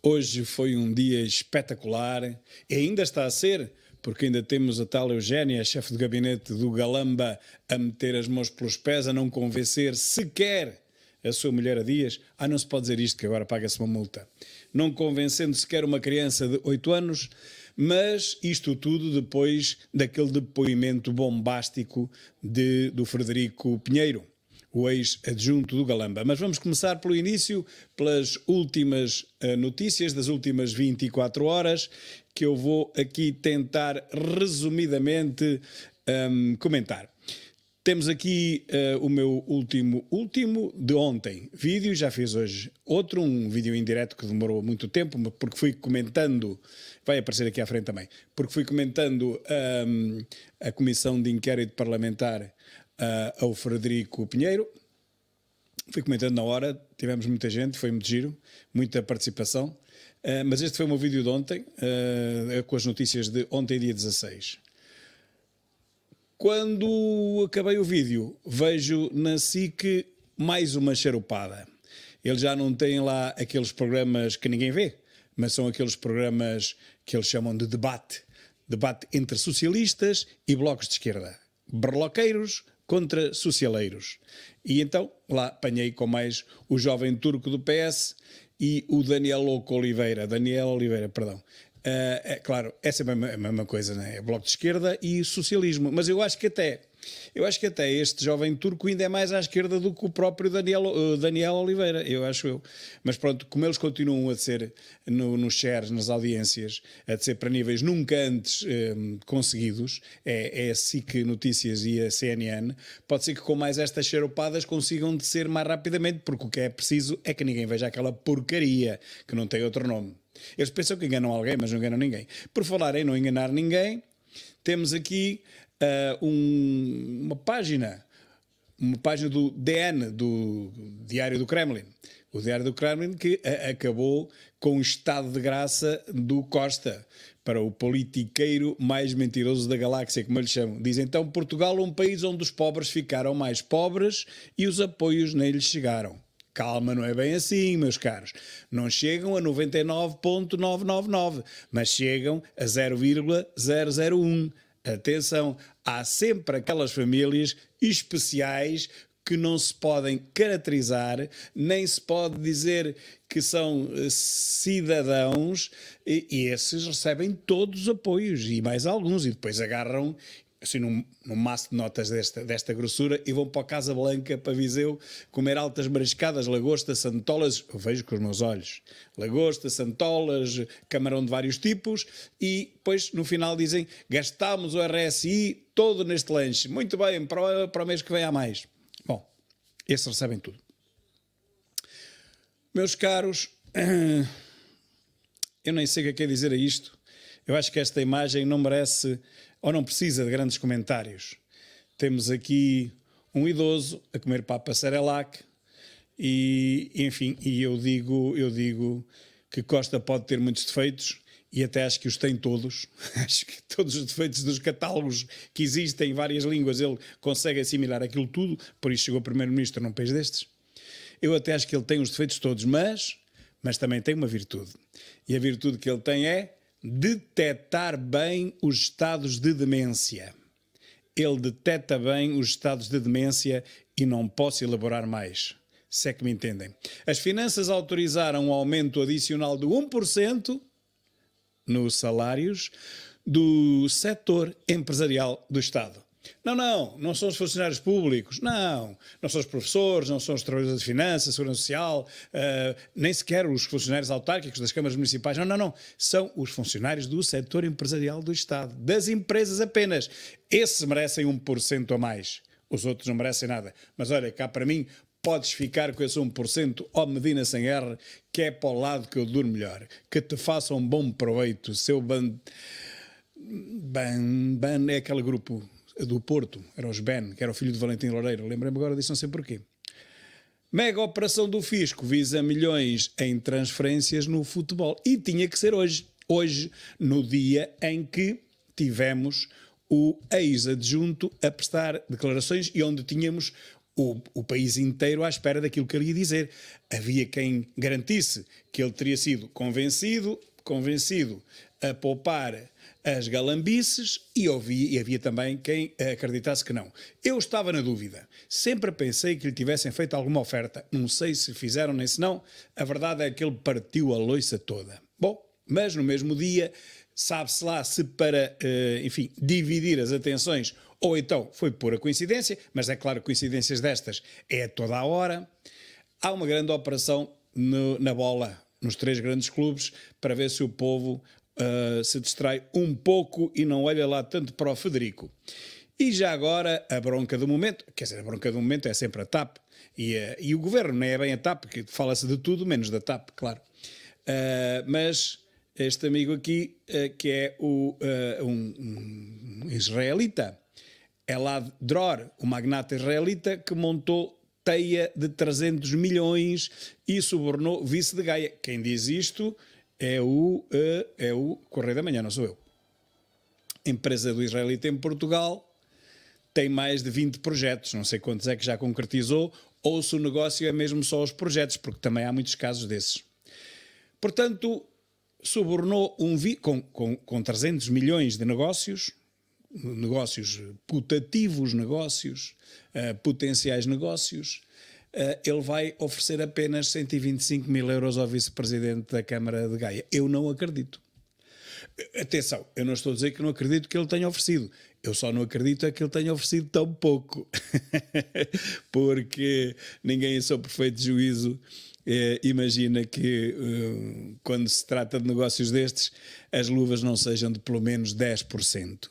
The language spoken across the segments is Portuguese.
Hoje foi um dia espetacular e ainda está a ser, porque ainda temos a tal Eugénia, chefe de gabinete do Galamba, a meter as mãos pelos pés, a não convencer sequer a sua mulher a Dias. Não se pode dizer isto, que agora paga-se uma multa. Não convencendo sequer uma criança de 8 anos, mas isto tudo depois daquele depoimento bombástico do Frederico Pinheiro, o ex-adjunto do Galamba. Mas vamos começar pelo início, pelas últimas notícias das últimas 24 horas, que eu vou aqui tentar resumidamente comentar. Temos aqui o meu último de ontem vídeo, já fiz hoje um vídeo em direto que demorou muito tempo, porque fui comentando, vai aparecer aqui à frente também, porque fui comentando a comissão de inquérito parlamentar ao Frederico Pinheiro. Fui comentando na hora, tivemos muita gente, foi muito giro, muita participação, mas este foi o meu vídeo de ontem, com as notícias de ontem, dia 16. Quando acabei o vídeo, vejo na SIC mais uma charupada. Eles já não têm lá aqueles programas que ninguém vê, mas são aqueles programas que eles chamam de debate. Debate entre socialistas e blocos de esquerda. Berloqueiros contra socialeiros. E então lá apanhei com mais o jovem turco do PS e o Daniel Oliveira, perdão. É claro, é sempre a mesma coisa, não é? É bloco de esquerda e socialismo. Mas eu acho que até este jovem turco ainda é mais à esquerda do que o próprio Daniel Oliveira, eu. Mas pronto, como eles continuam a ser nos shares, nas audiências, a ser para níveis nunca antes conseguidos, é a SIC Notícias e a CNN, pode ser que com mais estas charupadas consigam descer mais rapidamente, porque o que é preciso é que ninguém veja aquela porcaria que não tem outro nome. Eles pensam que enganam alguém, mas não enganam ninguém. Por falar em não enganar ninguém, temos aqui uma página do DN, do Diário do Kremlin. O Diário do Kremlin que acabou com o estado de graça do Costa, para o politiqueiro mais mentiroso da galáxia, como eu lhe chamo. Diz então: Portugal, um país onde os pobres ficaram mais pobres e os apoios nem lhes chegaram. Calma, não é bem assim, meus caros. Não chegam a 99,999, mas chegam a 0,001. Atenção, há sempre aquelas famílias especiais que não se podem caracterizar, nem se pode dizer que são cidadãos, e esses recebem todos os apoios, e mais alguns, e depois agarram assim num maço de notas desta grossura e vão para a Casa Blanca, para Viseu, comer altas mariscadas, lagosta, santolas, eu vejo com os meus olhos, lagosta, santolas, camarão de vários tipos, e depois no final dizem: gastámos o RSI todo neste lanche, muito bem, para o mês que vem há mais. Bom, esses recebem tudo. Meus caros, eu nem sei o que quer dizer a isto. Eu acho que esta imagem não merece ou não precisa de grandes comentários. Temos aqui um idoso a comer papa Cerelac e, enfim, eu digo que Costa pode ter muitos defeitos e até acho que os tem todos. Acho que todos os defeitos dos catálogos que existem em várias línguas ele consegue assimilar aquilo tudo, por isso chegou primeiro-ministro num país destes. Eu até acho que ele tem os defeitos todos, mas também tem uma virtude. E a virtude que ele tem é detectar bem os estados de demência. Ele detecta bem os estados de demência e não posso elaborar mais, se é que me entendem. As finanças autorizaram um aumento adicional de 1% nos salários do setor empresarial do Estado. Não são os funcionários públicos, não são os professores, não são os trabalhadores de finanças, segurança social, nem sequer os funcionários autárquicos das câmaras municipais, não, são os funcionários do setor empresarial do Estado, das empresas apenas. Esses merecem 1% a mais, os outros não merecem nada, mas olha, cá para mim, podes ficar com esse 1%, ó Medina sem R, que é para o lado que eu durmo melhor, que te faça um bom proveito, seu ban é aquele grupo do Porto, era os Ben, que era o filho de Valentim Loureiro, lembrei-me agora disso, não sei porquê. Mega operação do Fisco visa milhões em transferências no futebol. E tinha que ser hoje, no dia em que tivemos o ex-adjunto a prestar declarações e onde tínhamos o país inteiro à espera daquilo que ele ia dizer. Havia quem garantisse que ele teria sido convencido a poupar as galambices e havia também quem acreditasse que não. Eu estava na dúvida. Sempre pensei que lhe tivessem feito alguma oferta. Não sei se fizeram nem se não. A verdade é que ele partiu a loiça toda. Bom, mas no mesmo dia, sabe-se lá se para, enfim, dividir as atenções ou então foi pura coincidência, mas é claro que coincidências destas é a toda a hora. Há uma grande operação na bola, nos 3 grandes clubes, para ver se o povo se distrai um pouco e não olha lá tanto para o Federico. E já agora, a bronca do momento, quer dizer, a bronca do momento é sempre a TAP, e o governo não é bem a TAP, porque fala-se de tudo menos da TAP, claro. Mas este amigo aqui, que é um israelita, Elad Dror, o magnata israelita, que montou teia de 300 milhões e subornou vice de Gaia. Quem diz isto é o Correio da Manhã, não sou eu. A empresa do israelita em Portugal tem mais de 20 projetos, não sei quantos é que já concretizou, ou se o negócio é mesmo só os projetos, porque também há muitos casos desses. Portanto, subornou com 300 milhões de negócios putativos negócios, potenciais negócios, ele vai oferecer apenas 125 mil euros ao vice-presidente da Câmara de Gaia. Eu não acredito. Atenção, eu não estou a dizer que não acredito que ele tenha oferecido. Eu só não acredito é que ele tenha oferecido tão pouco. Porque ninguém em seu perfeito juízo imagina que quando se trata de negócios destes, as luvas não sejam de pelo menos 10%.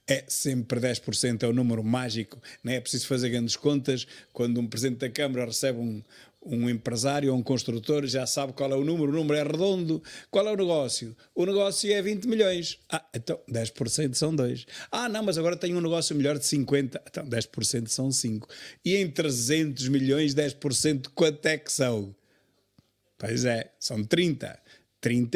É sempre 10%, é o número mágico, não é preciso fazer grandes contas. Quando um presidente da Câmara recebe um empresário ou um construtor, já sabe qual é o número é redondo. Qual é o negócio? O negócio é 20 milhões. Então 10% são 2. Não, mas agora tenho um negócio melhor de 50. Então 10% são 5. E em 300 milhões, 10% quanto é que são? Pois é, são 30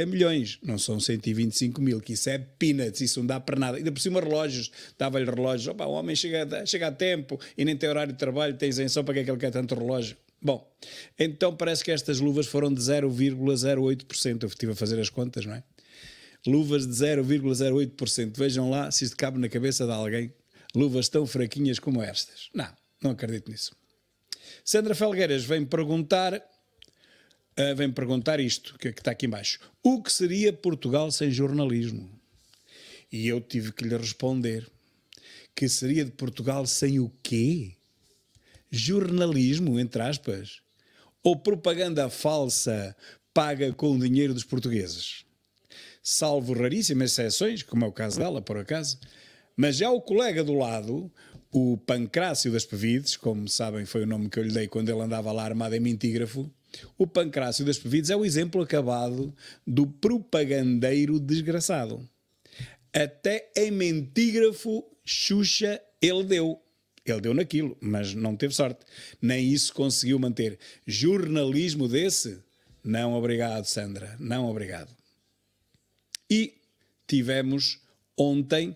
milhões, não são 125 mil, que isso é peanuts, isso não dá para nada. Ainda por cima relógios, dava-lhe relógios, o homem chega a tempo e nem tem horário de trabalho, tem isenção, para que é que ele quer tanto relógio? Bom, então parece que estas luvas foram de 0,08%, eu estive a fazer as contas, não é? Luvas de 0,08%, vejam lá se isto cabe na cabeça de alguém, luvas tão fraquinhas como estas. Não acredito nisso. Sandra Felgueiras vem perguntar isto, que está aqui embaixo. O que seria Portugal sem jornalismo? E eu tive que lhe responder que seria de Portugal sem o quê? Jornalismo, entre aspas? Ou propaganda falsa paga com o dinheiro dos portugueses? Salvo raríssimas exceções, como é o caso dela, por acaso. Mas já o colega do lado, o Pancrácio das Pevides, como sabem foi o nome que eu lhe dei quando ele andava lá armado em mintígrafo, o Pancrácio das Pevides é o exemplo acabado do propagandeiro desgraçado. Até em mentígrafo, Xuxa, ele deu. Ele deu naquilo, mas não teve sorte. Nem isso conseguiu manter. Jornalismo desse? Não obrigado, Sandra. Não obrigado. E tivemos ontem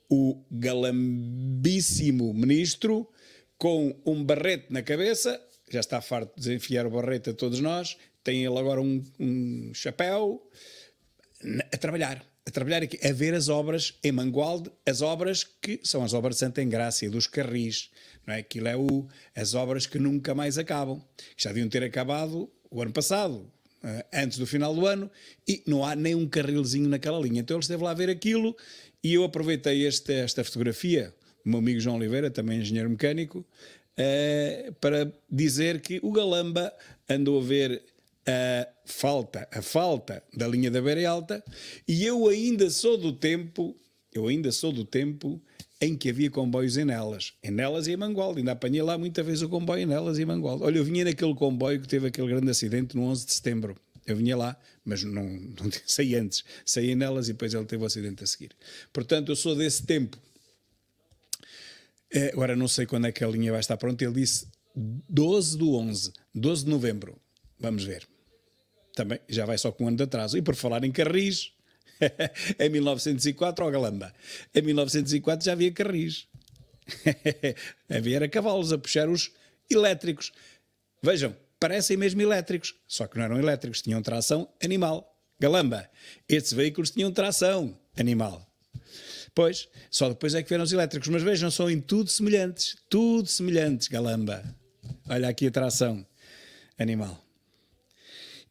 o galambíssimo ministro com um barrete na cabeça. Já está farto de desenfiar o barrete a todos nós. Tem ele agora um chapéu a trabalhar aqui, a ver as obras em Mangualde, as obras que são as obras de Santa Engrácia, dos Carris, não é? Aquilo é as obras que nunca mais acabam. Já deviam ter acabado o ano passado, antes do final do ano, e não há nem um carrilzinho naquela linha. Então ele esteve lá a ver aquilo e eu aproveitei esta fotografia do meu amigo João Oliveira, também engenheiro mecânico, para dizer que o Galamba andou a ver a falta da linha da Beira Alta, e eu ainda sou do tempo em que havia comboios em Nelas e em Mangualde. Ainda apanhei lá muita vez o comboio em Nelas e em Mangualde. Olha, eu vinha naquele comboio que teve aquele grande acidente no 11 de setembro. Eu vinha lá, mas não saí antes. Saí em Nelas e depois ele teve o acidente a seguir. Portanto, eu sou desse tempo. Agora não sei quando é que a linha vai estar pronta. Ele disse 12 de novembro. Vamos ver. Também já vai só com um ano de atraso. E por falar em Carris, em 1904, Galamba, em 1904 já havia Carris. Havia cavalos a puxar os elétricos. Vejam, parecem mesmo elétricos, só que não eram elétricos, tinham tração animal. Galamba, estes veículos tinham tração animal. Pois, só depois é que vieram os elétricos, mas vejam, são em tudo semelhantes, galamba. Olha aqui a tração animal.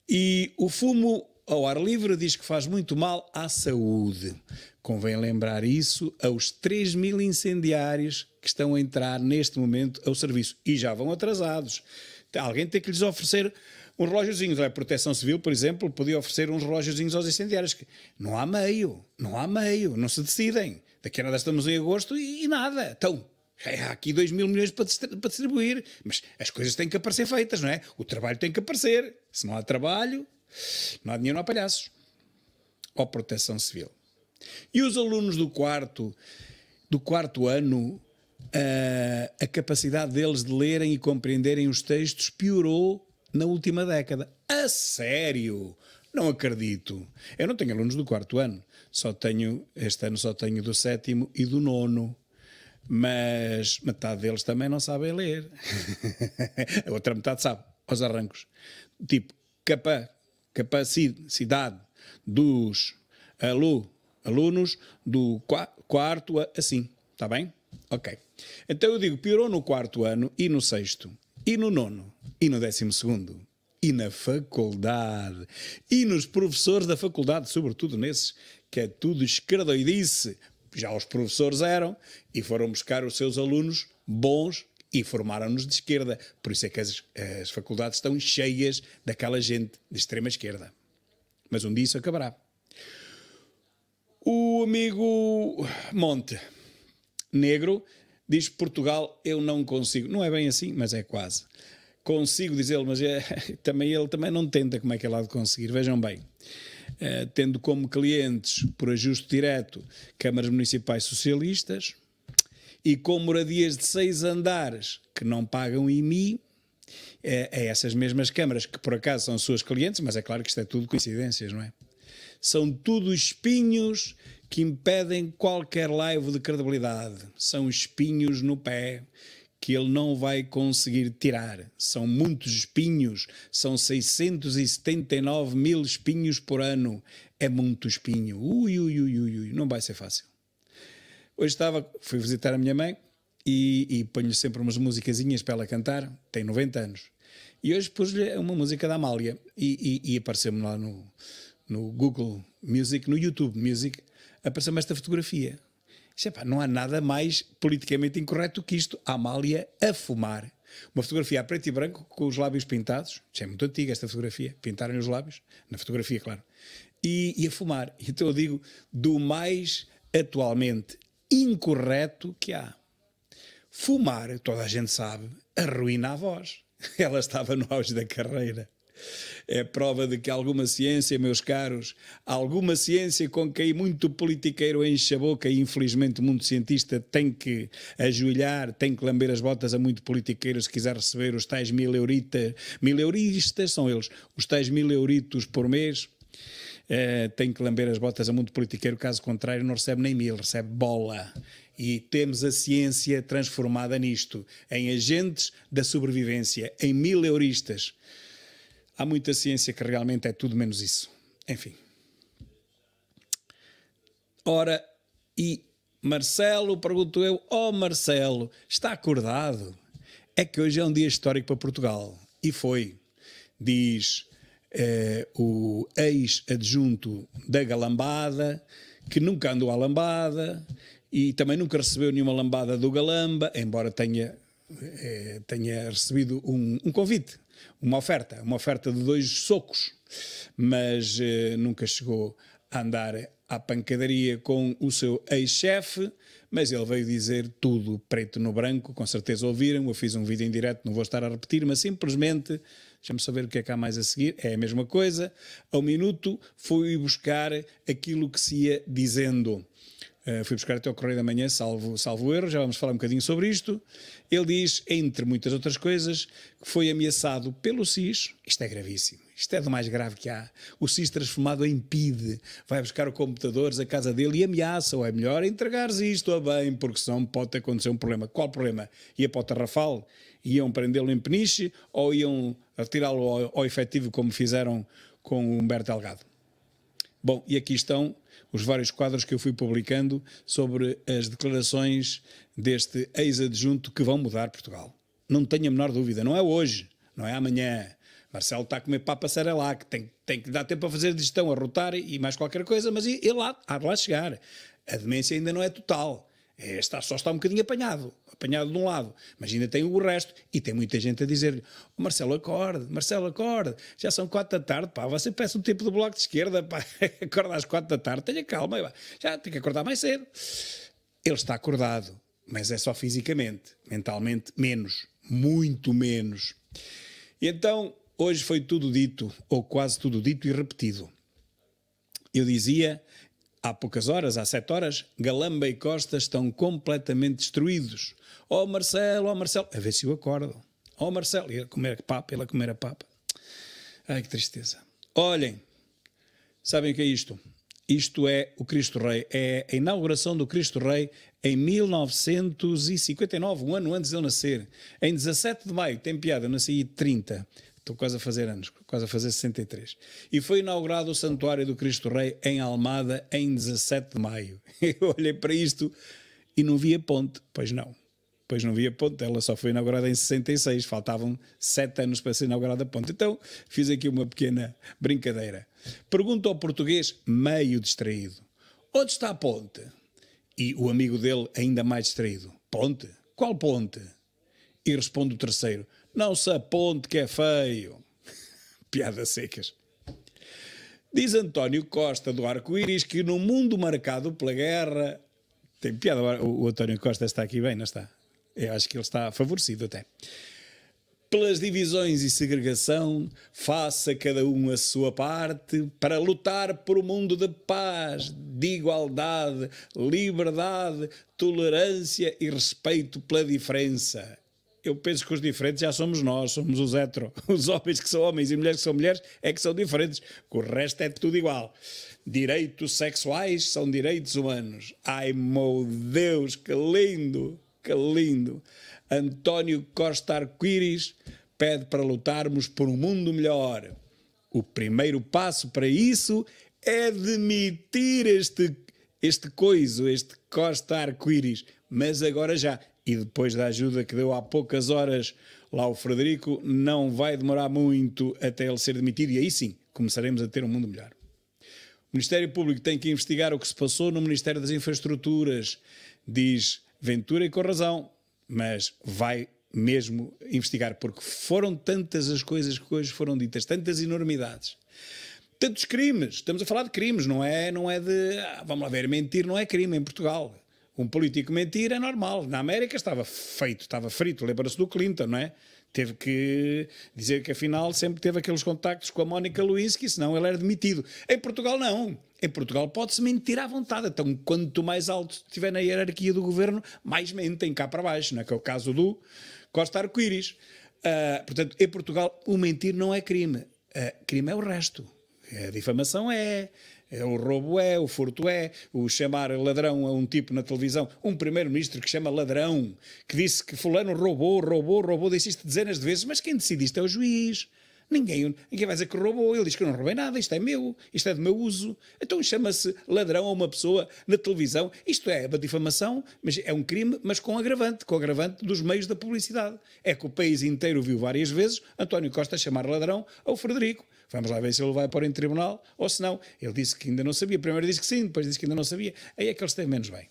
E o fumo ao ar livre diz que faz muito mal à saúde. Convém lembrar isso aos 3.000 incendiários que estão a entrar neste momento ao serviço e já vão atrasados. Alguém tem que lhes oferecer uns relógiozinhos. A Proteção Civil, por exemplo, podia oferecer uns relógiozinhos aos incendiários. Não há meio, não se decidem. Daqui a nada estamos em agosto e nada. Então, há aqui 2.000 milhões para distribuir, mas as coisas têm que aparecer feitas, não é? O trabalho tem que aparecer. Se não há trabalho, não há dinheiro, não há palhaços. Ó Proteção Civil. E os alunos do quarto ano, a capacidade deles de lerem e compreenderem os textos piorou na última década. A sério? Não acredito. Eu não tenho alunos do quarto ano. Este ano só tenho do 7º e do 9º. Mas metade deles também não sabem ler. A outra metade sabe, aos arrancos. Tipo, capacidade dos alunos do quarto assim. Está bem? Ok. Então eu digo, piorou no quarto ano e no 6º, e no 9º, e no 12º, e na faculdade, e nos professores da faculdade, sobretudo nesses, que é tudo esquerdoidice. Já os professores eram e foram buscar os seus alunos bons e formaram-nos de esquerda. Por isso é que as faculdades estão cheias daquela gente de extrema esquerda. Mas um dia isso acabará. O amigo Monte Negro diz que Portugal eu não consigo. Não é bem assim, mas é quase. Consigo dizê-lo, mas ele também não tenta como é que é lá de conseguir. Vejam bem. Tendo como clientes, por ajuste direto, câmaras municipais socialistas e com moradias de 6 andares que não pagam IMI, essas mesmas câmaras que por acaso são suas clientes, mas é claro que isto é tudo coincidências, não é? São tudo espinhos que impedem qualquer laivo de credibilidade. São espinhos no pé que ele não vai conseguir tirar. São muitos espinhos, são 679 mil espinhos por ano. É muito espinho. Não vai ser fácil. Hoje fui visitar a minha mãe e ponho-lhe sempre umas musicazinhas para ela cantar. Tem 90 anos. E hoje pus-lhe uma música da Amália e apareceu-me lá no Google Music, no YouTube Music, apareceu-me esta fotografia. Não há nada mais politicamente incorreto que isto. A Amália a fumar. Uma fotografia a preto e branco com os lábios pintados. Isto é muito antiga esta fotografia. Pintaram os lábios. Na fotografia, claro. E a fumar. Então eu digo, do mais atualmente incorreto que há. Fumar, toda a gente sabe, arruína a voz. Ela estava no auge da carreira. É prova de que alguma ciência, meus caros, alguma ciência com quem muito politiqueiro enche a boca e infelizmente muito cientista tem que ajoelhar, tem que lamber as botas a muito politiqueiro se quiser receber os tais 1.000 euritas. 1.000 euristas são eles, os tais 1.000 euritos por mês. Tem que lamber as botas a muito politiqueiro, caso contrário não recebe nem 1.000, recebe bola. E temos a ciência transformada nisto, em agentes da sobrevivência, em 1.000 euristas. Há muita ciência que realmente é tudo menos isso. Enfim. Ora, e Marcelo, pergunto eu, Marcelo, está acordado? É que hoje é um dia histórico para Portugal. E foi, diz o ex-adjunto da Galambada, que nunca andou à lambada e também nunca recebeu nenhuma lambada do Galamba, embora tenha recebido um convite. Uma oferta de 2 socos, mas nunca chegou a andar à pancadaria com o seu ex-chefe, mas ele veio dizer tudo preto no branco, com certeza ouviram, eu fiz um vídeo em direto, não vou estar a repetir, mas simplesmente, deixa-me saber o que é que há mais a seguir, é a mesma coisa, ao minuto fui buscar aquilo que se ia dizendo. Fui buscar até ao Correio da Manhã, salvo erro, já vamos falar um bocadinho sobre isto. Ele diz, entre muitas outras coisas, que foi ameaçado pelo SIS, isto é gravíssimo, Isto é do mais grave que há. O SIS transformado em PIDE vai buscar os computadores à casa dele e ameaça, ou é melhor entregares isto a bem, porque senão pode acontecer um problema. Qual problema? Ia para o Tarrafal? Iam prendê-lo em Peniche ou iam retirá-lo ao efetivo como fizeram com o Humberto Delgado? Bom, e aqui estão os vários quadros que eu fui publicando sobre as declarações deste ex-adjunto que vão mudar Portugal. Não tenho a menor dúvida, não é hoje, não é amanhã. Marcelo está a comer papa Cerelac, tem que dar tempo para fazer digestão, a rotar e mais qualquer coisa, mas ele há de lá chegar. A demência ainda não é total. Só está um bocadinho apanhado de um lado, mas ainda tem o resto. E tem muita gente a dizer-lhe: oh, Marcelo, acorde, já são 4 da tarde, pá, você parece um tipo do Bloco de Esquerda, pá, acorda às 4 da tarde, tenha calma, pá, já tem que acordar mais cedo. Ele está acordado, mas é só fisicamente, mentalmente menos, muito menos. E então, hoje foi tudo dito, ou quase tudo dito e repetido. Eu dizia, há poucas horas, há 7 horas, Galamba e Costa estão completamente destruídos. Oh Marcelo, a ver se eu acordo. Oh Marcelo, ele a comer a papa. Ai, que tristeza. Olhem, sabem o que é isto? Isto é o Cristo Rei, é a inauguração do Cristo Rei em 1959, um ano antes de eu nascer. Em 17 de maio, tem piada, eu nasci em 30, estou quase a fazer anos, quase a fazer 63. E foi inaugurado o Santuário do Cristo Rei em Almada em 17 de maio. Eu olhei para isto e não via ponte, pois não via ponte, ela só foi inaugurada em 66, faltavam 7 anos para ser inaugurada a ponte. Então fiz aqui uma pequena brincadeira. Pergunta ao português, meio distraído: onde está a ponte? E o amigo dele, ainda mais distraído: ponte? Qual ponte? E responde o terceiro: não se aponte que é feio. Piadas secas. Diz António Costa do Arco-Íris que no mundo marcado pela guerra... Tem piada, o António Costa está aqui bem, não está? Eu acho que ele está favorecido até. Pelas divisões e segregação, faça cada um a sua parte para lutar por um mundo de paz, de igualdade, liberdade, tolerância e respeito pela diferença. Eu penso que os diferentes já somos nós, somos os hetero. Os homens que são homens e mulheres que são mulheres é que são diferentes. O resto é tudo igual. Direitos sexuais são direitos humanos. Ai, meu Deus, que lindo! Que lindo! António Costa Arco-Íris pede para lutarmos por um mundo melhor. O primeiro passo para isso é demitir este Costa Arco-Íris, mas agora já. E depois da ajuda que deu há poucas horas lá o Frederico, não vai demorar muito até ele ser demitido e aí sim começaremos a ter um mundo melhor. O Ministério Público tem que investigar o que se passou no Ministério das Infraestruturas, diz Ventura, e com razão, mas vai mesmo investigar, porque foram tantas as coisas que hoje foram ditas, tantas enormidades, tantos crimes. Estamos a falar de crimes, não é de... vamos lá ver, mentir não é crime em Portugal. Um político mentir é normal. Na América estava frito, lembra-se do Clinton, não é? Teve que dizer que afinal sempre teve aqueles contactos com a Mónica Lewinsky, senão ele era demitido. Em Portugal não. Em Portugal pode-se mentir à vontade. Então quanto mais alto estiver na hierarquia do governo, mais mentem cá para baixo, não é? Que é o caso do Costa Arco-Íris. Portanto, em Portugal o mentir não é crime. Crime é o resto. A difamação o roubo o furto o chamar ladrão a um tipo na televisão, um primeiro-ministro que chama ladrão, que disse que fulano roubou, disse isto dezenas de vezes, mas quem decide isto é o juiz. Ninguém vai dizer que roubou, ele diz que não roubei nada, isto é meu, isto é do meu uso. Então chama-se ladrão a uma pessoa na televisão, isto é uma difamação, mas é um crime, mas com agravante dos meios da publicidade. É que o país inteiro viu várias vezes António Costa chamar ladrão ao Frederico. Vamos lá ver se ele vai pôr em tribunal ou se não. Ele disse que ainda não sabia, primeiro disse que sim, depois disse que ainda não sabia. Aí é que eles têm menos bem.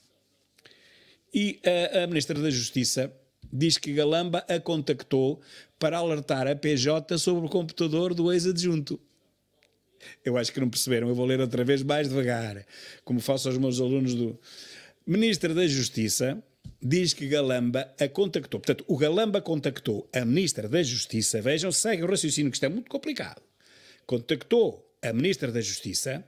E a Ministra da Justiça diz que Galamba a contactou para alertar a PJ sobre o computador do ex-adjunto. Eu acho que não perceberam, eu vou ler outra vez mais devagar, como faço aos meus alunos do... Ministra da Justiça diz que Galamba a contactou. Portanto, o Galamba contactou a Ministra da Justiça. Vejam, segue o raciocínio, que isto é muito complicado. Contactou a Ministra da Justiça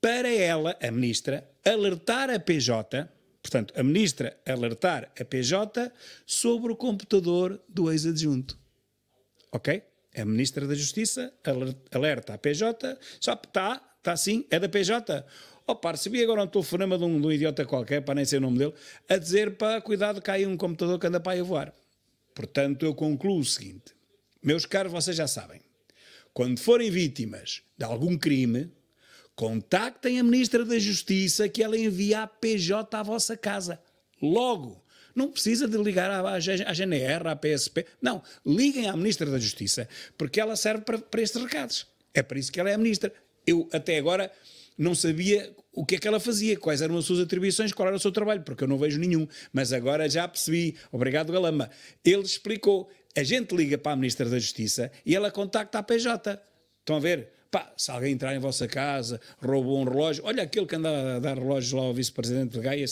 para ela, a Ministra, alertar a PJ, portanto, a Ministra alertar a PJ sobre o computador do ex-adjunto. Ok? A Ministra da Justiça alerta a PJ, já está sim, é da PJ. Recebi agora um telefonema de um idiota qualquer, para nem sei o nome dele, a dizer, cuidado, cai um computador que anda para aí a voar. Portanto, eu concluo o seguinte, meus caros, vocês já sabem, quando forem vítimas de algum crime, contactem a Ministra da Justiça que ela envia a PJ à vossa casa. Logo. Não precisa de ligar à GNR, à PSP. Não, liguem à Ministra da Justiça, porque ela serve para estes recados. É para isso que ela é a Ministra. Eu, até agora, não sabia o que é que ela fazia, quais eram as suas atribuições, qual era o seu trabalho, porque eu não vejo nenhum. Mas agora já percebi. Obrigado, Galamba. Ele explicou. A gente liga para a Ministra da Justiça e ela contacta a PJ. Estão a ver? Se alguém entrar em vossa casa, roubou um relógio, olha aquele que anda a dar relógios lá ao vice-presidente de Gaia,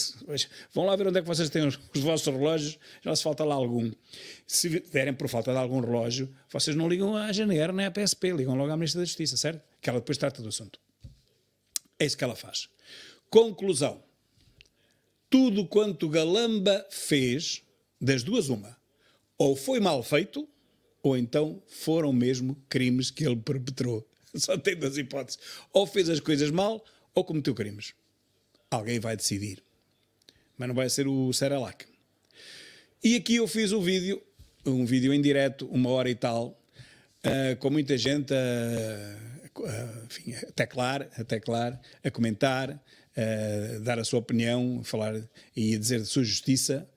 vão lá ver onde é que vocês têm os vossos relógios, já se falta lá algum. Se derem por falta de algum relógio, vocês não ligam à GNR nem à PSP, ligam logo à Ministra da Justiça, certo? Que ela depois trata do assunto. É isso que ela faz. Conclusão. Tudo quanto Galamba fez, das duas uma, ou foi mal feito, ou então foram mesmo crimes que ele perpetrou. Só tem duas hipóteses. Ou fez as coisas mal, ou cometeu crimes. Alguém vai decidir. Mas não vai ser o Cerelac. E aqui eu fiz um vídeo em direto, 1 hora e tal, com muita gente enfim, a teclar, a comentar, a dar a sua opinião, a falar e a dizer de sua justiça.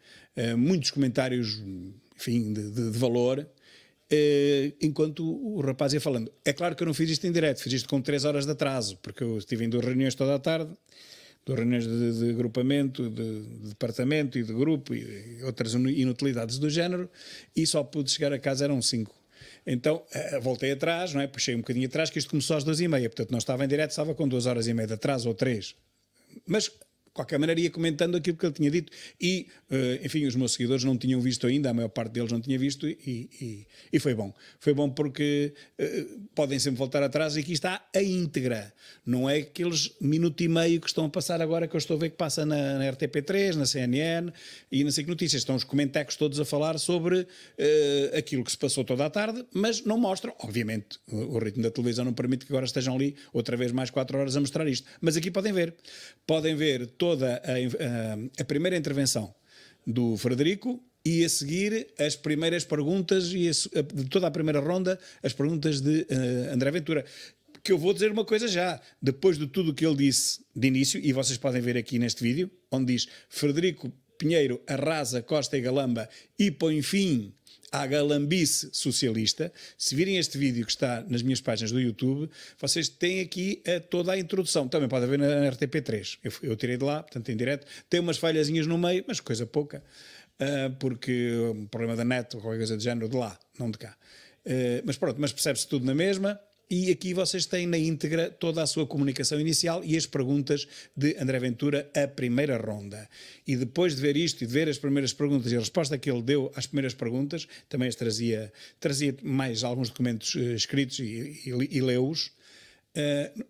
Muitos comentários, enfim, de valor. Enquanto o rapaz ia falando. É claro que eu não fiz isto em direto, fiz isto com 3 horas de atraso, porque eu estive em 2 reuniões toda a tarde, 2 reuniões de agrupamento, de departamento e de grupo e outras inutilidades do género, e só pude chegar a casa, eram 5. Então voltei atrás, não é? Puxei um bocadinho atrás, que isto começou às 2h30, portanto não estava em direto, estava com 2 horas e meia de atraso ou 3. Mas de qualquer maneira ia comentando aquilo que ele tinha dito e, enfim, os meus seguidores não tinham visto ainda, a maior parte deles não tinha visto e foi bom. Foi bom porque podem sempre voltar atrás e aqui está a íntegra. Não é aqueles minuto e meio que estão a passar agora, que eu estou a ver que passa na RTP3, na CNN e na SIC Notícias. Estão os comentários todos a falar sobre aquilo que se passou toda a tarde, mas não mostram. Obviamente, o ritmo da televisão não permite que agora estejam ali outra vez mais 4 horas a mostrar isto. Mas aqui podem ver. Podem ver toda a primeira intervenção do Frederico e a seguir as primeiras perguntas e de toda a primeira ronda, as perguntas de André Ventura. Que eu vou dizer uma coisa já, depois de tudo o que ele disse de início, e vocês podem ver aqui neste vídeo, onde diz Frederico Pinheiro arrasa Costa e Galamba e põe fim à galambice socialista. Se virem este vídeo que está nas minhas páginas do YouTube, vocês têm aqui toda a introdução. Também pode haver na RTP3. Eu tirei de lá, portanto em direto. Tem umas falhazinhas no meio, mas coisa pouca, porque o problema da net ou qualquer coisa de género de lá, não de cá. Mas pronto, mas percebe-se tudo na mesma. E aqui vocês têm na íntegra toda a sua comunicação inicial e as perguntas de André Ventura, a primeira ronda. E depois de ver isto e de ver as primeiras perguntas e a resposta que ele deu às primeiras perguntas, também as trazia mais alguns documentos escritos e leu-os,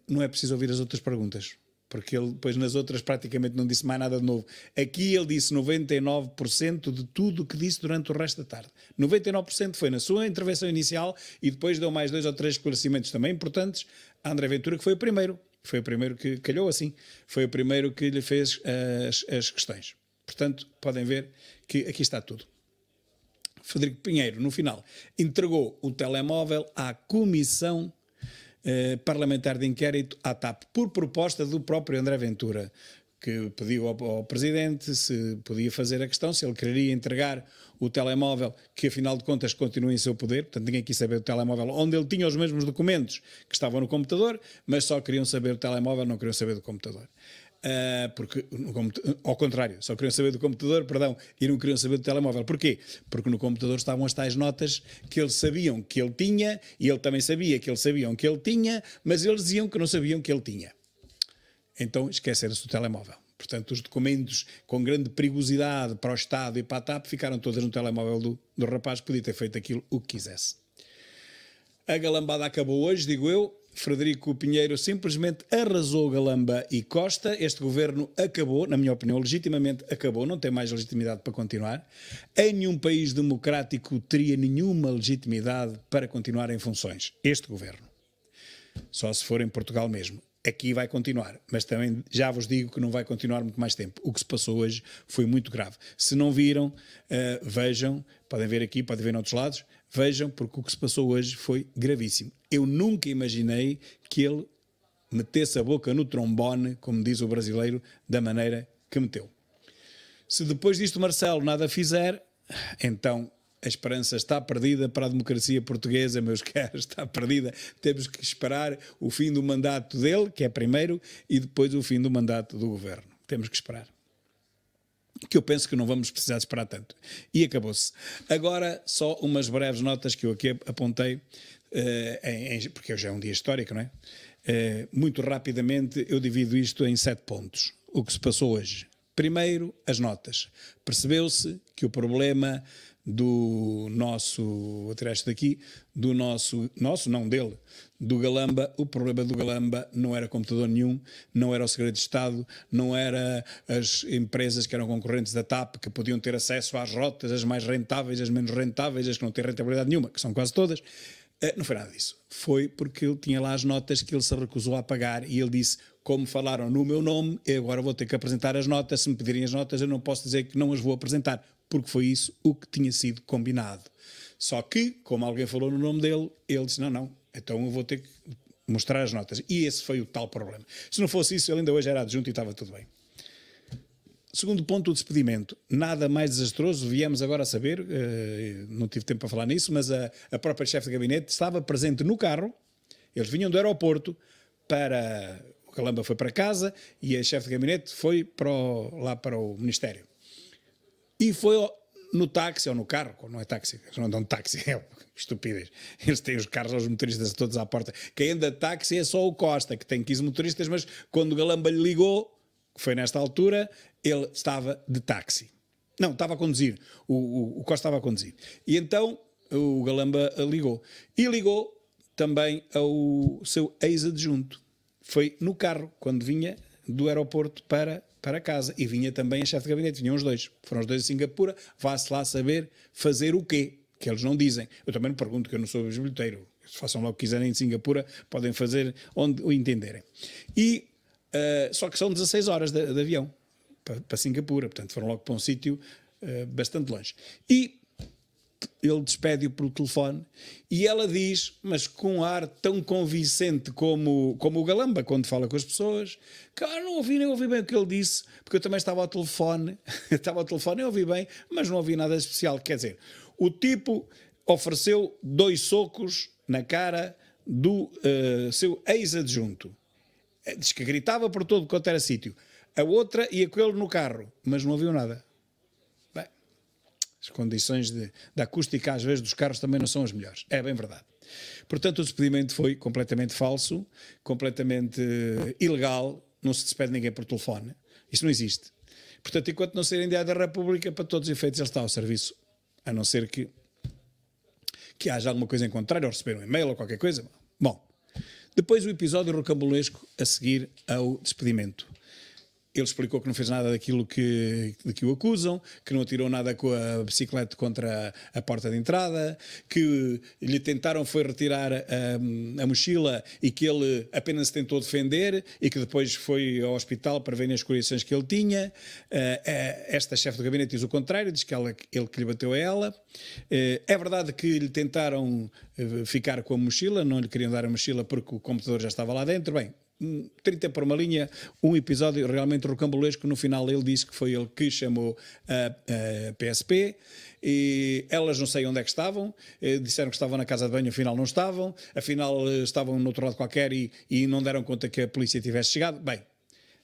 não é preciso ouvir as outras perguntas. Porque ele depois nas outras praticamente não disse mais nada de novo. Aqui ele disse 99% de tudo o que disse durante o resto da tarde. 99% foi na sua intervenção inicial e depois deu mais 2 ou 3 esclarecimentos também importantes a André Ventura, que foi o primeiro. Foi o primeiro que calhou assim. Foi o primeiro que lhe fez as questões. Portanto, podem ver que aqui está tudo. Frederico Pinheiro, no final, entregou o telemóvel à Comissão Parlamentar de Inquérito à TAP, por proposta do próprio André Ventura, que pediu ao Presidente se podia fazer a questão, se ele queria entregar o telemóvel, que afinal de contas continua em seu poder, portanto ninguém quis saber do telemóvel, onde ele tinha os mesmos documentos que estavam no computador, mas só queriam saber do telemóvel, não queriam saber do computador. Porque, ao contrário, só queriam saber do computador, e não queriam saber do telemóvel. Porquê? Porque no computador estavam as tais notas que eles sabiam que ele tinha, e ele também sabia que eles sabiam que ele tinha, mas eles diziam que não sabiam que ele tinha. Então esqueceram-se do telemóvel. Portanto, os documentos com grande perigosidade para o Estado e para a TAP ficaram todos no telemóvel do rapaz, que podia ter feito aquilo o que quisesse. A galambada acabou hoje, digo eu. Frederico Pinheiro simplesmente arrasou Galamba e Costa. Este governo acabou, na minha opinião, legitimamente acabou, não tem mais legitimidade para continuar. Em nenhum país democrático teria nenhuma legitimidade para continuar em funções. Este governo. Só se for em Portugal mesmo. Aqui vai continuar, mas também já vos digo que não vai continuar muito mais tempo. O que se passou hoje foi muito grave. Se não viram, vejam, podem ver aqui, podem ver noutros lados, vejam, porque o que se passou hoje foi gravíssimo. Eu nunca imaginei que ele metesse a boca no trombone, como diz o brasileiro, da maneira que meteu. Se depois disto Marcelo nada fizer, então a esperança está perdida para a democracia portuguesa, meus caros, está perdida. Temos que esperar o fim do mandato dele, que é primeiro, e depois o fim do mandato do governo. Temos que esperar. Que eu penso que não vamos precisar de esperar tanto. E acabou-se. Agora, só umas breves notas que eu aqui apontei, porque hoje é um dia histórico, não é? Muito rapidamente, eu divido isto em 7 pontos. O que se passou hoje. Primeiro, as notas. Percebeu-se que o problema do nosso, vou tirar isto daqui, do nosso, não dele, do Galamba, o problema do Galamba não era computador nenhum, não era o segredo de Estado, não era as empresas que eram concorrentes da TAP, que podiam ter acesso às rotas, as mais rentáveis, as menos rentáveis, as que não têm rentabilidade nenhuma, que são quase todas. Não foi nada disso. Foi porque ele tinha lá as notas que ele se recusou a pagar e ele disse, como falaram no meu nome, eu agora vou ter que apresentar as notas, se me pedirem as notas eu não posso dizer que não as vou apresentar, porque foi isso o que tinha sido combinado. Só que, como alguém falou no nome dele, ele disse, não, então eu vou ter que mostrar as notas. E esse foi o tal problema. Se não fosse isso, ele ainda hoje era adjunto e estava tudo bem. Segundo ponto, o despedimento. Nada mais desastroso, viemos agora a saber, não tive tempo para falar nisso, mas a própria chefe de gabinete estava presente no carro, eles vinham do aeroporto para... O Galamba foi para casa e a chefe de gabinete foi lá para o Ministério. E foi no táxi, ou no carro, não é táxi, eles não dão táxi, é estupidez. Eles têm os carros aos motoristas todos à porta. Quem anda de táxi é só o Costa, que tem 15 motoristas, mas quando o Galamba lhe ligou, que foi nesta altura, ele estava de táxi. Não, estava a conduzir. O Costa estava a conduzir. E então o Galamba ligou. E ligou também ao seu ex-adjunto. Foi no carro, quando vinha do aeroporto para casa. E vinha também a chefe de gabinete, vinham os dois. Foram os dois a Singapura, vá-se lá saber fazer o quê? Que eles não dizem. Eu também me pergunto, que eu não sou bisbilhoteiro. Se façam lá o que quiserem em Singapura, podem fazer onde o entenderem. E, só que são 16 horas de avião para Singapura, portanto foram logo para um sítio bastante longe. E ele despede-o pelo telefone e ela diz, mas com um ar tão convincente como o Galamba, quando fala com as pessoas, que não ouvi, nem ouvi bem o que ele disse, porque eu também estava ao telefone, eu ouvi bem, mas não ouvi nada especial. Quer dizer, o tipo ofereceu 2 socos na cara do seu ex-adjunto. Diz que gritava por todo quanto era sítio. A outra ia com ele no carro, mas não ouviu nada. As condições da acústica, às vezes, dos carros também não são as melhores. É bem verdade. Portanto, o despedimento foi completamente falso, completamente ilegal. Não se despede ninguém por telefone. Isso não existe. Portanto, enquanto não ser enviado da República, para todos os efeitos, ele está ao serviço. A não ser que haja alguma coisa em contrário, ou receber um e-mail ou qualquer coisa. Bom, depois o episódio rocambolesco a seguir ao despedimento. Ele explicou que não fez nada daquilo de que o acusam, que não atirou nada com a bicicleta contra a porta de entrada, que lhe tentaram foi retirar a mochila e que ele apenas se tentou defender e que depois foi ao hospital para ver as escoriações que ele tinha. Esta chefe do gabinete diz o contrário, diz que ele que lhe bateu a ela. É verdade que lhe tentaram ficar com a mochila, não lhe queriam dar a mochila porque o computador já estava lá dentro. Bem, 30 por uma linha, um episódio realmente rocambolesco. No final ele disse que foi ele que chamou a PSP e elas não sei onde é que estavam, disseram que estavam na casa de banho, afinal não estavam, afinal estavam no outro lado qualquer e não deram conta que a polícia tivesse chegado. Bem,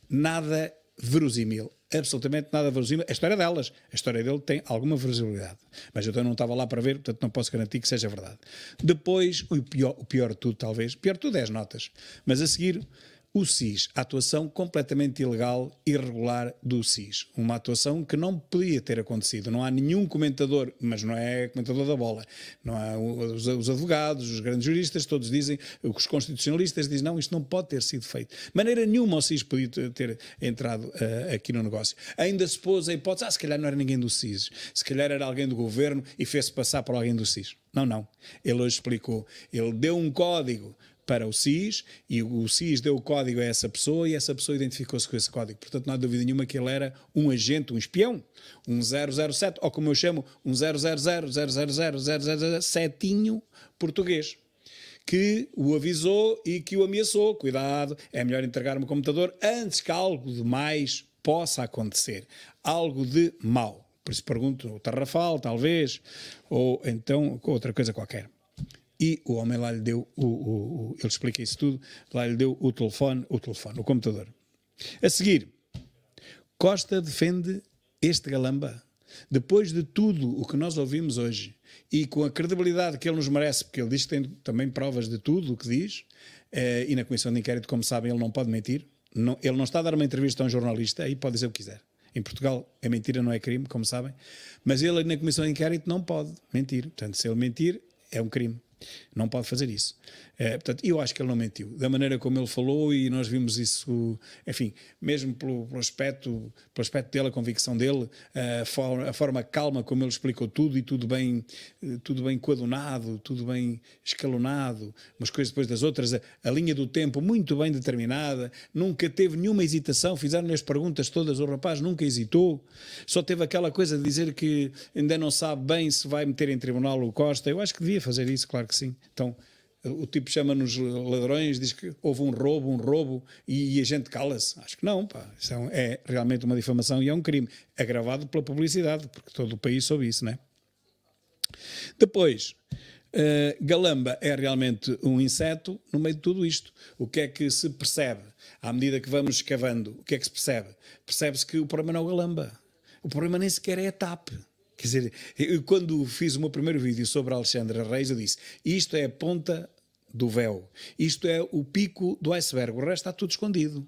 nada verossímil, absolutamente nada verossímil. A história delas, a história dele tem alguma verossimilidade, mas eu não estava lá para ver, portanto não posso garantir que seja verdade. Depois, o pior de tudo talvez, pior de tudo é as notas, mas a seguir o SIS, a atuação completamente ilegal, irregular do SIS. Uma atuação que não podia ter acontecido. Não há nenhum comentador, mas não é comentador da bola, não há os advogados, os grandes juristas, todos dizem, os constitucionalistas dizem, não, isto não pode ter sido feito. De maneira nenhuma o SIS podia ter entrado aqui no negócio. Ainda se pôs a hipótese, se calhar não era ninguém do SIS, se calhar era alguém do governo e fez-se passar por alguém do SIS. Não, não. Ele hoje explicou, ele deu um código para o SIS, e o SIS deu o código a essa pessoa e essa pessoa identificou-se com esse código. Portanto, não há dúvida nenhuma que ele era um agente, um espião, um 007, ou como eu chamo, um 0000000 setinho português, que o avisou e que o ameaçou. Cuidado, é melhor entregar-me o computador antes que algo de mais possa acontecer. Algo de mau. Por isso pergunto, o Tarrafal, talvez, ou então outra coisa qualquer. E o homem lá lhe deu, ele explica isso tudo, lá lhe deu o telefone, o computador. A seguir, Costa defende este galamba. Depois de tudo o que nós ouvimos hoje, e com a credibilidade que ele nos merece, porque ele diz que tem também provas de tudo o que diz, e na comissão de inquérito, como sabem, ele não pode mentir, ele não está a dar uma entrevista a um jornalista, aí pode dizer o que quiser. Em Portugal, a mentira não é crime, como sabem, mas ele na comissão de inquérito não pode mentir. Portanto, se ele mentir, é um crime. Não pode fazer isso. Portanto, eu acho que ele não mentiu. Da maneira como ele falou, e nós vimos isso, enfim, mesmo pelo aspecto dele, a convicção dele, a forma calma como ele explicou tudo, e tudo bem coadunado, tudo bem escalonado, umas coisas depois das outras, a linha do tempo muito bem determinada, nunca teve nenhuma hesitação, fizeram-lhe as perguntas todas, o rapaz nunca hesitou, só teve aquela coisa de dizer que ainda não sabe bem se vai meter em tribunal o Costa. Eu acho que devia fazer isso, claro que sim. Então, o tipo chama-nos ladrões, diz que houve um roubo e a gente cala-se. Acho que não, pá. Isso é realmente uma difamação e é um crime agravado pela publicidade, porque todo o país soube isso, não é? Depois, galamba é realmente um inseto no meio de tudo isto. O que é que se percebe? À medida que vamos escavando, o que é que se percebe? Percebe-se que o problema não é o galamba. O problema nem sequer é a TAP. Quer dizer, eu, quando fiz o meu primeiro vídeo sobre Alexandre Reis, eu disse, isto é a ponta do véu, isto é o pico do iceberg, o resto está tudo escondido.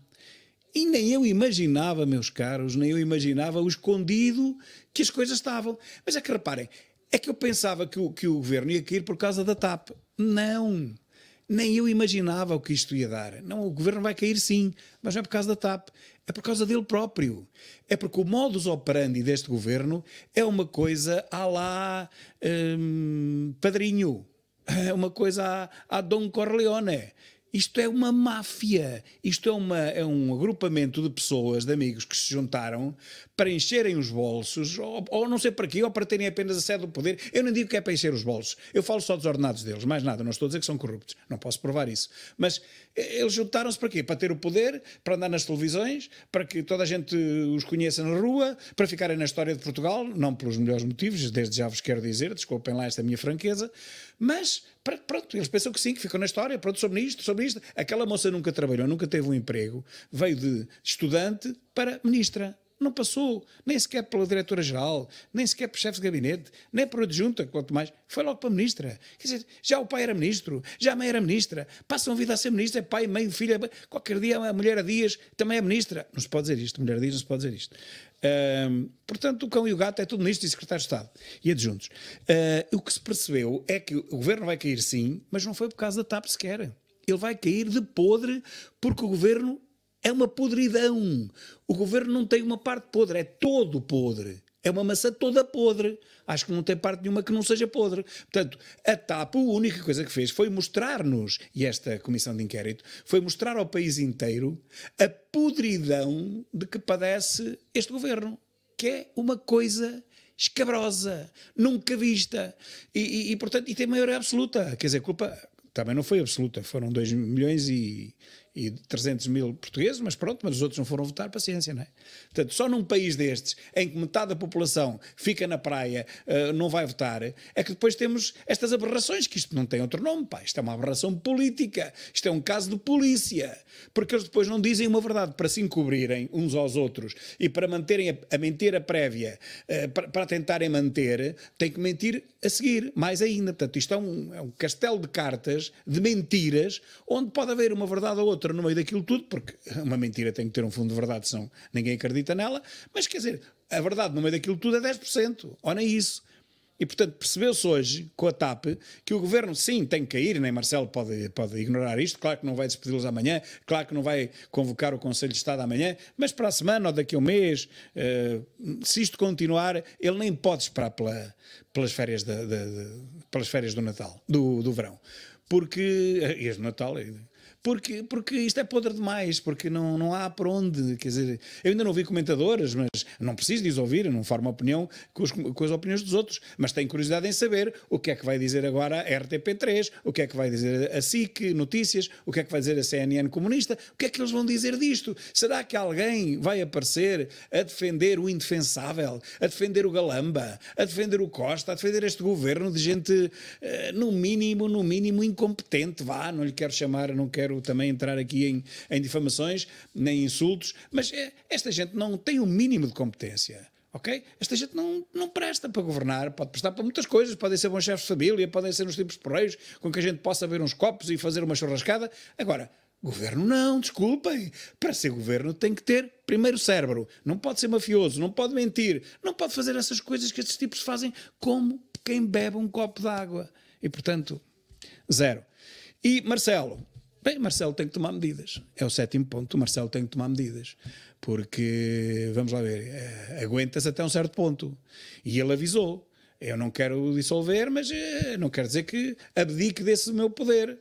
E nem eu imaginava, meus caros, nem eu imaginava o escondido que as coisas estavam. Mas é que reparem, é que eu pensava que o governo ia cair por causa da TAP. Não, nem eu imaginava o que isto ia dar. Não, o governo vai cair sim, mas não é por causa da TAP. É por causa dele próprio. É porque o modus operandi deste governo é uma coisa à lá Padrinho. É uma coisa à Dom Corleone. Isto é uma máfia, isto é um agrupamento de pessoas, de amigos que se juntaram para encherem os bolsos, ou não sei para quê, ou para terem apenas a sede do poder. Eu não digo que é para encher os bolsos, eu falo só dos ordenados deles, mais nada, não estou a dizer que são corruptos, não posso provar isso. Mas eles juntaram-se para quê? Para ter o poder, para andar nas televisões, para que toda a gente os conheça na rua, para ficarem na história de Portugal, não pelos melhores motivos, desde já vos quero dizer, desculpem lá esta minha franqueza, mas pronto, eles pensam que sim, que ficam na história, pronto, sobre isto. Aquela moça nunca trabalhou, nunca teve um emprego, veio de estudante para ministra. Não passou, nem sequer pela diretora-geral, nem sequer por chefe de gabinete, nem por adjunta, quanto mais. Foi logo para ministra. Quer dizer, já o pai era ministro, já a mãe era ministra, passam a vida a ser ministra, é pai, mãe, filha, qualquer dia a mulher a Dias também é ministra. Não se pode dizer isto, mulher a Dias não se pode dizer isto. Portanto, o cão e o gato é tudo ministro e secretário de Estado e adjuntos. O que se percebeu é que o governo vai cair sim, mas não foi por causa da TAP sequer. Ele vai cair de podre porque o governo é uma podridão. O governo não tem uma parte podre, é todo podre. É uma maçã toda podre. Acho que não tem parte nenhuma que não seja podre. Portanto, a TAP, a única coisa que fez foi mostrar-nos, e esta comissão de inquérito, foi mostrar ao país inteiro a podridão de que padece este governo, que é uma coisa escabrosa, nunca vista. Portanto, e tem maioria absoluta. Quer dizer, a culpa também não foi absoluta. Foram 2 milhões e 300 mil portugueses, mas pronto, mas os outros não foram votar, paciência, não é? Portanto, só num país destes, em que metade da população fica na praia, não vai votar, é que depois temos estas aberrações, que isto não tem outro nome, pá, isto é uma aberração política, isto é um caso de polícia, porque eles depois não dizem uma verdade para se encobrirem uns aos outros e para manterem a mentira prévia, para tentarem manter, têm que mentir a seguir, mais ainda. Portanto, isto é um castelo de cartas, de mentiras, onde pode haver uma verdade ou outra outra no meio daquilo tudo, porque uma mentira tem que ter um fundo de verdade, senão ninguém acredita nela, mas quer dizer, a verdade no meio daquilo tudo é 10%, ou nem isso. E, portanto, percebeu-se hoje, com a TAP, que o governo, sim, tem que cair, nem Marcelo pode ignorar isto, claro que não vai despedi-los amanhã, claro que não vai convocar o Conselho de Estado amanhã, mas para a semana ou daqui a um mês, se isto continuar, ele nem pode esperar pelas férias do Natal, do verão. Porque, e as do Natal... Porque isto é podre demais, porque não há por onde, quer dizer, eu ainda não ouvi comentadores, mas não preciso de os ouvir, eu não formo opinião com as opiniões dos outros, mas tenho curiosidade em saber o que é que vai dizer agora a RTP3, o que é que vai dizer a SIC Notícias, o que é que vai dizer a CNN Comunista, o que é que eles vão dizer disto? Será que alguém vai aparecer a defender o indefensável, a defender o Galamba, a defender o Costa, a defender este governo de gente, no mínimo incompetente, não lhe quero chamar, não quero também entrar aqui em difamações, nem insultos, mas esta gente não tem o mínimo de competência, ok? Esta gente não presta para governar, pode prestar para muitas coisas, podem ser bons chefes de família, podem ser uns tipos porreiros, com que a gente possa ver uns copos e fazer uma churrascada. Agora, governo não, desculpem. Para ser governo tem que ter, primeiro, cérebro. Não pode ser mafioso, não pode mentir, não pode fazer essas coisas que estes tipos fazem como quem bebe um copo de água. E, portanto, zero. E Marcelo? Bem, Marcelo tem que tomar medidas. É o 7º ponto. O Marcelo tem que tomar medidas. Porque, vamos lá ver, aguenta-se até um certo ponto. E ele avisou. Eu não quero dissolver, mas não quer dizer que abdique desse meu poder,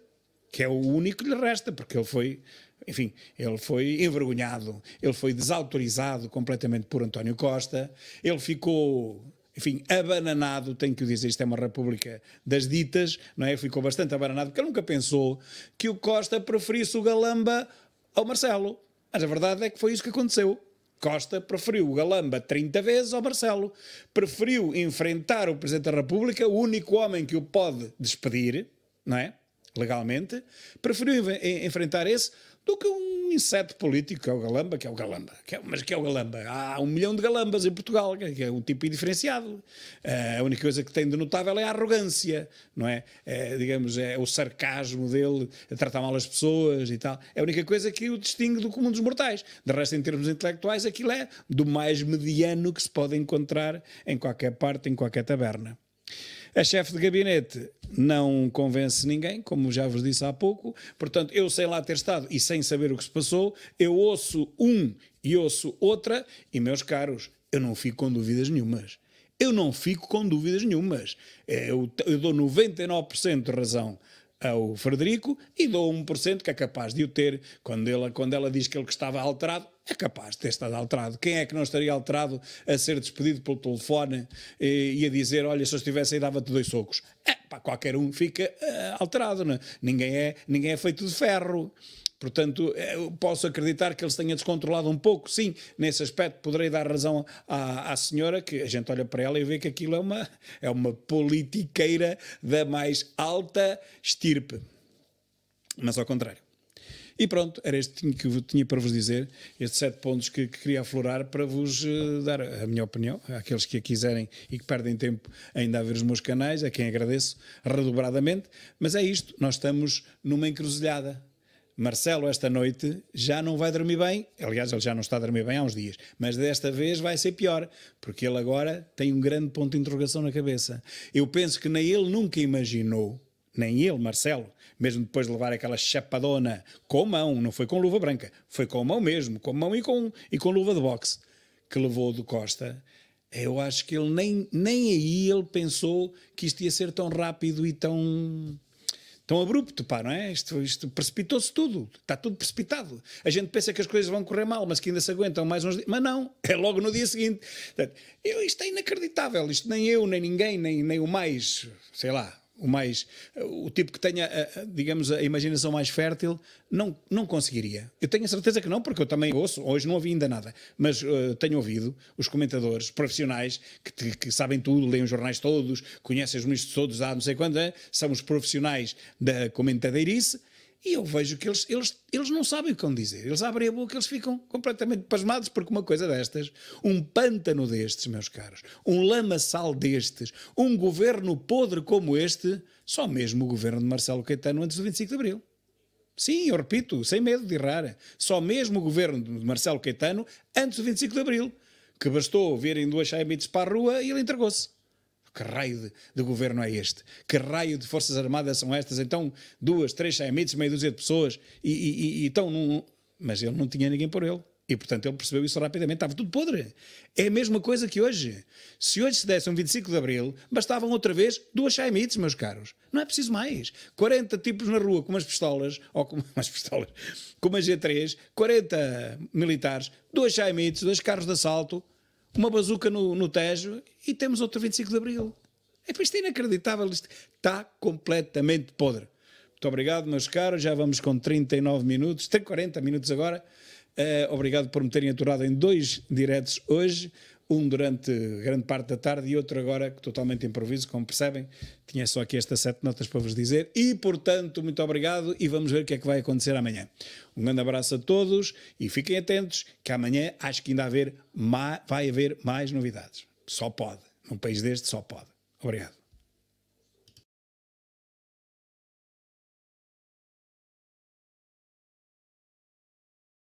que é o único que lhe resta, porque ele foi, enfim, ele foi envergonhado, ele foi desautorizado completamente por António Costa, ele ficou... Enfim, abananado, tenho que o dizer, isto é uma república das ditas, não é? Ficou bastante abananado, porque ele nunca pensou que o Costa preferisse o Galamba ao Marcelo. Mas a verdade é que foi isso que aconteceu. Costa preferiu o Galamba 30 vezes ao Marcelo. Preferiu enfrentar o Presidente da República, o único homem que o pode despedir, não é? Legalmente. Preferiu enfrentar esse do que um inseto político, que é o Galamba, Mas que é o Galamba? Há 1 milhão de Galambas em Portugal, que é um tipo indiferenciado. A única coisa que tem de notável é a arrogância, não é? Digamos, é o sarcasmo dele, a tratar mal as pessoas e tal. É a única coisa que o distingue do comum dos mortais. De resto, em termos intelectuais, aquilo é do mais mediano que se pode encontrar em qualquer parte, em qualquer taberna. A chefe de gabinete não convence ninguém, como já vos disse há pouco. Portanto, eu sem lá ter estado e sem saber o que se passou, eu ouço um e ouço outra, e, meus caros, eu não fico com dúvidas nenhumas. Eu dou 99% de razão ao Frederico e dou 1% que é capaz de o ter. Quando ela diz que ele que estava alterado, é capaz de ter estado alterado. Quem é que não estaria alterado a ser despedido pelo telefone e a dizer, olha, se eu estivesse aí dava-te 2 socos? Qualquer um fica alterado, não é? Ninguém é feito de ferro. Portanto, eu posso acreditar que ele se tenha descontrolado um pouco, sim, nesse aspecto poderei dar razão à senhora, que a gente olha para ela e vê que aquilo é uma politiqueira da mais alta estirpe. Mas ao contrário. E pronto, era este que eu tinha para vos dizer, estes 7 pontos que queria aflorar para vos dar a minha opinião, àqueles que a quiserem e que perdem tempo ainda a ver os meus canais, a quem agradeço redobradamente, mas é isto, nós estamos numa encruzilhada. Marcelo esta noite já não vai dormir bem, aliás ele já não está a dormir bem há uns dias, mas desta vez vai ser pior, porque ele agora tem um grande ponto de interrogação na cabeça. Eu penso que nem ele nunca imaginou, nem ele, Marcelo, mesmo depois de levar aquela chapadona com mão, não foi com luva branca, foi com mão mesmo, com mão e com luva de boxe, que levou do Costa. Eu acho que ele nem aí ele pensou que isto ia ser tão rápido e tão abrupto, não é? Isto precipitou-se tudo, está tudo precipitado. A gente pensa que as coisas vão correr mal, mas que ainda se aguentam mais uns dias, mas não, é logo no dia seguinte. Portanto, isto é inacreditável, isto nem eu, nem ninguém, nem o mais, sei lá, o tipo que tenha, digamos, a imaginação mais fértil, não conseguiria. Eu tenho a certeza que não, porque eu também ouço, hoje não ouvi ainda nada, mas tenho ouvido os comentadores profissionais que sabem tudo, leem os jornais todos, conhecem os ministros todos há não sei quando, são os profissionais da comentadeirice, e eu vejo que eles não sabem o que vão dizer. Eles abrem a boca, eles ficam completamente pasmados, porque uma coisa destas, um pântano destes, meus caros, um lamaçal destes, um governo podre como este, só mesmo o governo de Marcelo Caetano antes do 25 de Abril. Sim, eu repito, sem medo de errar. Só mesmo o governo de Marcelo Caetano, antes do 25 de Abril, que bastou virem 2 chaimites para a rua e ele entregou-se. Que raio de governo é este? Que raio de forças armadas são estas? Então, 2, 3 chaimites, meia dúzia de pessoas, e estão num... Mas ele não tinha ninguém por ele. E, portanto, ele percebeu isso rapidamente. Estava tudo podre. É a mesma coisa que hoje. Se hoje se desse um 25 de Abril, bastavam outra vez 2 chaimites, meus caros. Não é preciso mais. 40 tipos na rua com umas pistolas, ou com umas pistolas, com uma G3, 40 militares, 2 chaimites, 2 carros de assalto, uma bazuca no Tejo e temos outro 25 de Abril. Isto é inacreditável. Isto está completamente podre. Muito obrigado, meus caros. Já vamos com 39 minutos. Tem 40 minutos agora. Obrigado por me terem aturado em 2 diretos hoje. Um durante grande parte da tarde e outro agora, totalmente improviso, como percebem. Tinha só aqui estas 7 notas para vos dizer. E, portanto, muito obrigado e vamos ver o que é que vai acontecer amanhã. Um grande abraço a todos e fiquem atentos que amanhã acho que ainda vai haver mais novidades. Só pode. Num país deste, só pode. Obrigado.